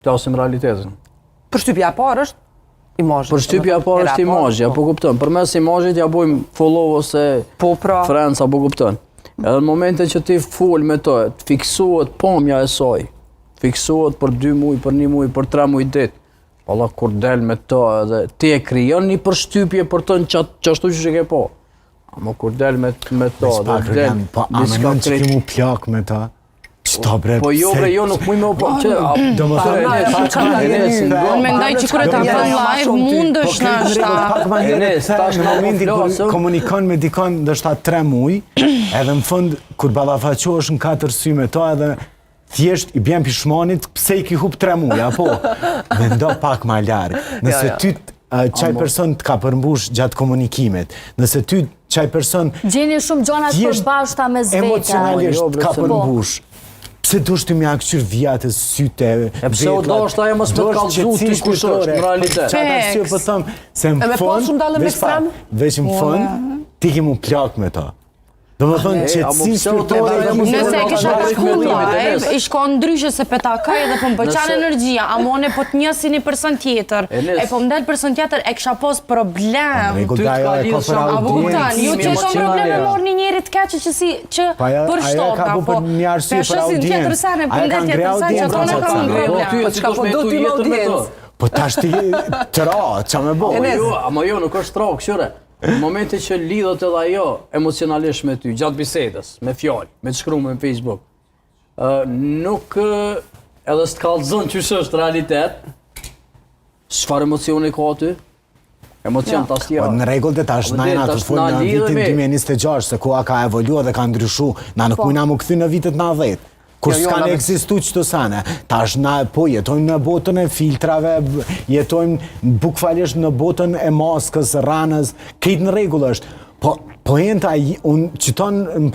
Plasim realitetin. Përshtypja e parë është imazhi. Përshtypja e parë është imazhi, apo kupton? Përmes imazhit ja bojmë follow ose friends, apo kupton? Edhe në momentin që ti fol me to, fiksohet pamja e saj. Fiksohet për 2 muaj, për 1 muaj, për 3 muaj ditë. Valla kur del me to edhe ti e krijon një përshtypje për të çashtu që ke po. Ama kur del me to, del diçka që ki mu plak me ta. Qëta bre? Po jo bre, jo nuk muj me u po. Unë mendoj që kur e ta bën live mundesh na shta. Pak ma herët, në momentin kur komunikon me dikon ndoshta 3 muaj, edhe në fund kur ballafaqohesh në 4 sy me to edhe thjesht i bjen pishmanit pse i ki hup 3 muaj, apo? Mendo pak ma larg. Nëse ty qaj person të ka përmbush gjatë komunikimet, nëse ty qaj person gjeni shumë gjonat përbashkëta me zveta. Emocionalisht të ka përmbush, pse dush të mja këqyr vjatës, syte, vetlat. E pse o dosh ta e mos me kallëzu ty kush është, në realitet. Qatë arsye po thëmë, se në fond, veç në fond, ti ki mu plak me ta. Do më thënë qëtësi shpirtore... Nëse e kisha shku live, i shkon ndryshe se petakaj edhe po më pëlqen energjia, amone po të njësi një person tjetër, e po më del person tjetër e kisha pos problem. Ty t'ka lidhë shumë, apo kuptan, ju që shumë probleme mor një njeri të keqe që si, që për shtoka, po peshesin tjetër sene, për ndet tjetër sene, që ato në ka më problem. Po qka po do t'ju në audiencë? Po tash ti të ra, qa me bo? Ama jo, nuk është ra, këshyre. Në momentin që lidhët edhe ajo emocionalisht me ty, gjatë bisedës, me fjallë, me të shkrumë në Facebook, nuk edhe s'të kallëzën që është realitet, çfarë emocioni ka ty? Emocion të asja. Në regull të tash najna të folë në vitin 2026, se koha ka evolua dhe ka ndryshu, na nuk mujna mu këthy në vitet 90. Kur s'ka në eksistu qëto sane, tash na po jetojmë në botën e filtrave, jetojmë bukfalisht në botën e maskës, ranës, këtë në regull është. Po enta, unë qëton